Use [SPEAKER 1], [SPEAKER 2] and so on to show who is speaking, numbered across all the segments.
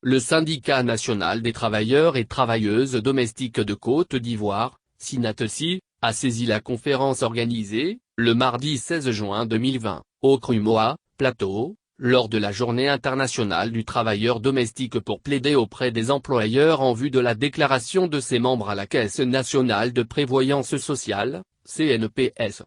[SPEAKER 1] Le syndicat national des travailleurs et travailleuses domestiques de Côte d'Ivoire, SYNATESI, a saisi la conférence organisée, le mardi 16 juin 2020, au Krumoa, Plateau, lors de la Journée internationale du travailleur domestique pour plaider auprès des employeurs en vue de la déclaration de ses membres à la Caisse nationale de prévoyance sociale, CNPS.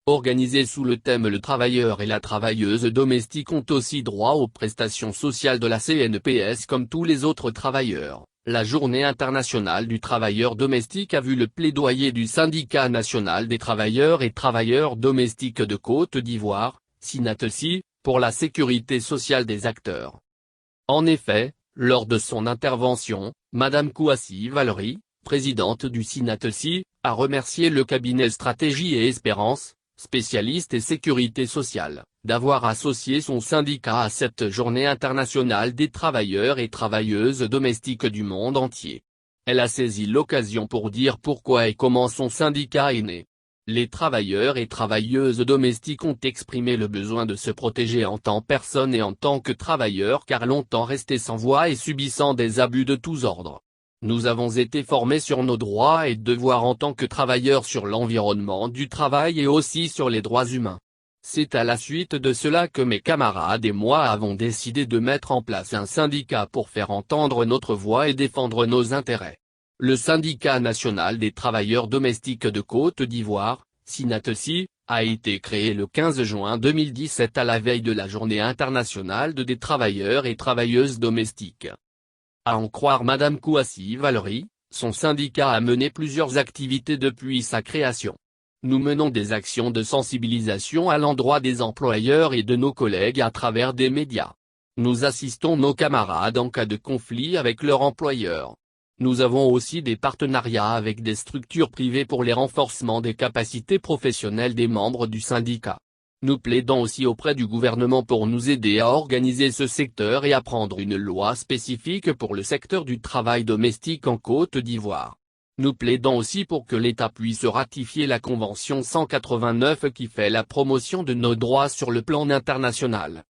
[SPEAKER 1] Organisée sous le thème Le travailleur et la travailleuse domestique ont aussi droit aux prestations sociales de la CNPS comme tous les autres travailleurs. La Journée internationale du travailleur domestique a vu le plaidoyer du Syndicat national des travailleurs et travailleurs domestiques de Côte d'Ivoire, SYNATESI, pour la sécurité sociale des acteurs. En effet, lors de son intervention, Madame Kouassi Valerie, présidente du SYNATESI, a remercié le cabinet Stratégie et Espérance, spécialiste et sécurité sociale, d'avoir associé son syndicat à cette journée internationale des travailleurs et travailleuses domestiques du monde entier. Elle a saisi l'occasion pour dire pourquoi et comment son syndicat est né. Les travailleurs et travailleuses domestiques ont exprimé le besoin de se protéger en tant que personne et en tant que travailleurs car longtemps restés sans voix et subissant des abus de tous ordres. Nous avons été formés sur nos droits et devoirs en tant que travailleurs sur l'environnement du travail et aussi sur les droits humains. C'est à la suite de cela que mes camarades et moi avons décidé de mettre en place un syndicat pour faire entendre notre voix et défendre nos intérêts. Le Syndicat national des travailleurs domestiques de Côte d'Ivoire, SYNATESI, a été créé le 15 juin 2017 à la veille de la Journée internationale des travailleurs et travailleuses domestiques. À en croire Madame Kouassi Valerie, son syndicat a mené plusieurs activités depuis sa création. Nous menons des actions de sensibilisation à l'endroit des employeurs et de nos collègues à travers des médias. Nous assistons nos camarades en cas de conflit avec leur employeur. Nous avons aussi des partenariats avec des structures privées pour les renforcements des capacités professionnelles des membres du syndicat. Nous plaidons aussi auprès du gouvernement pour nous aider à organiser ce secteur et à prendre une loi spécifique pour le secteur du travail domestique en Côte d'Ivoire. Nous plaidons aussi pour que l'État puisse ratifier la Convention 189 qui fait la promotion de nos droits sur le plan international.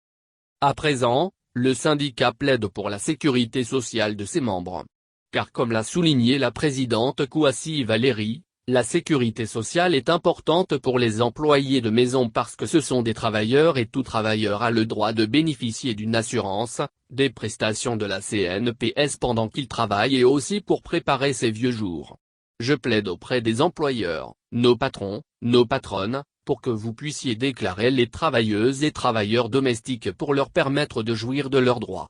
[SPEAKER 1] À présent, le syndicat plaide pour la sécurité sociale de ses membres. Car comme l'a souligné la présidente Kouassi Valerie, la sécurité sociale est importante pour les employés de maison parce que ce sont des travailleurs et tout travailleur a le droit de bénéficier d'une assurance, des prestations de la CNPS pendant qu'il travaille et aussi pour préparer ses vieux jours. Je plaide auprès des employeurs, nos patrons, nos patronnes, pour que vous puissiez déclarer les travailleuses et travailleurs domestiques pour leur permettre de jouir de leurs droits.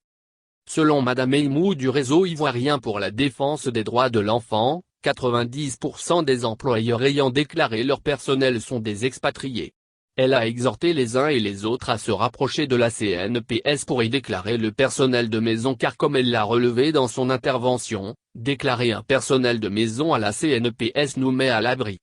[SPEAKER 1] Selon Madame Eimou du réseau ivoirien pour la défense des droits de l'enfant, 90% des employeurs ayant déclaré leur personnel sont des expatriés. Elle a exhorté les uns et les autres à se rapprocher de la CNPS pour y déclarer le personnel de maison car comme elle l'a relevé dans son intervention, déclarer un personnel de maison à la CNPS nous met à l'abri.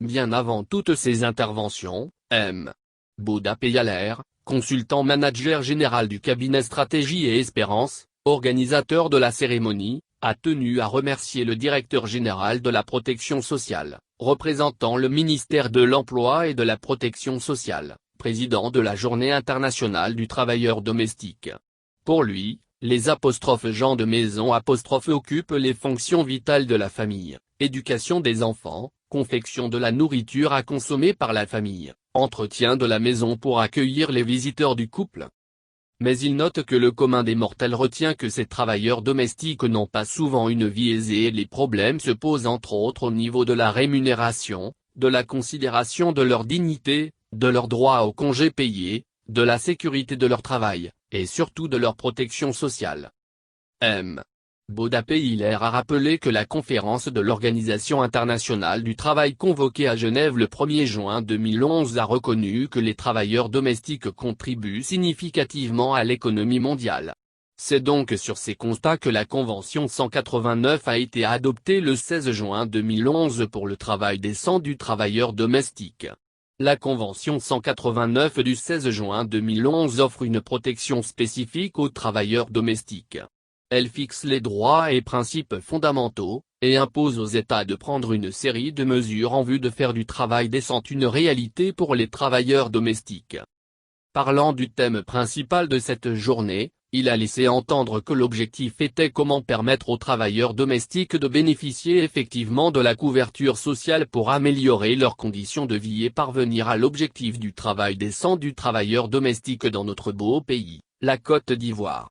[SPEAKER 1] Bien avant toutes ces interventions, M. Bouda Peyaler, consultant manager général du cabinet Stratégie et Espérance, organisateur de la cérémonie, a tenu à remercier le directeur général de la protection sociale, représentant le ministère de l'Emploi et de la Protection sociale, président de la Journée internationale du travailleur domestique. Pour lui, les gens de maison occupent les fonctions vitales de la famille, éducation des enfants, confection de la nourriture à consommer par la famille, entretien de la maison pour accueillir les visiteurs du couple. Mais il note que le commun des mortels retient que ces travailleurs domestiques n'ont pas souvent une vie aisée et les problèmes se posent entre autres au niveau de la rémunération, de la considération de leur dignité, de leur droit au congé payé, de la sécurité de leur travail, et surtout de leur protection sociale. M. Bouda Peyaler a rappelé que la conférence de l'Organisation internationale du travail convoquée à Genève le 1er juin 2011 a reconnu que les travailleurs domestiques contribuent significativement à l'économie mondiale. C'est donc sur ces constats que la Convention 189 a été adoptée le 16 juin 2011 pour le travail décent du travailleur domestique. La Convention 189 du 16 juin 2011 offre une protection spécifique aux travailleurs domestiques. Elle fixe les droits et principes fondamentaux, et impose aux États de prendre une série de mesures en vue de faire du travail décent une réalité pour les travailleurs domestiques. Parlant du thème principal de cette journée, Il a laissé entendre que l'objectif était comment permettre aux travailleurs domestiques de bénéficier effectivement de la couverture sociale pour améliorer leurs conditions de vie et parvenir à l'objectif du travail décent du travailleur domestique dans notre beau pays, la Côte d'Ivoire.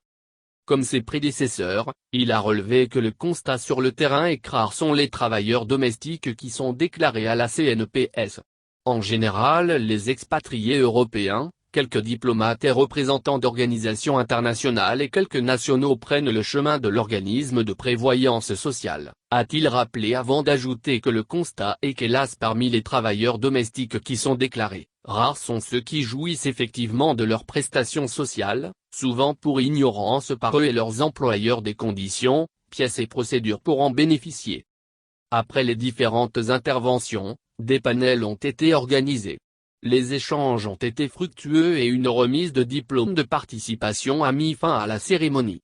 [SPEAKER 1] Comme ses prédécesseurs, il a relevé que le constat sur le terrain est que rares sont les travailleurs domestiques qui sont déclarés à la CNPS. En général, les expatriés européens, quelques diplomates et représentants d'organisations internationales et quelques nationaux prennent le chemin de l'organisme de prévoyance sociale, a-t-il rappelé avant d'ajouter que le constat est qu'hélas parmi les travailleurs domestiques qui sont déclarés, rares sont ceux qui jouissent effectivement de leurs prestations sociales, souvent pour ignorance par eux et leurs employeurs des conditions, pièces et procédures pour en bénéficier. Après les différentes interventions, des panels ont été organisés. Les échanges ont été fructueux et une remise de diplôme de participation a mis fin à la cérémonie.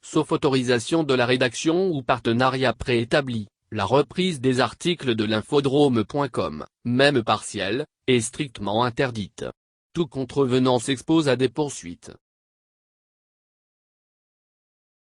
[SPEAKER 1] Sauf autorisation de la rédaction ou partenariat préétabli, la reprise des articles de l'infodrome.com, même partielle, est strictement interdite. Tout contrevenant s'expose à des poursuites.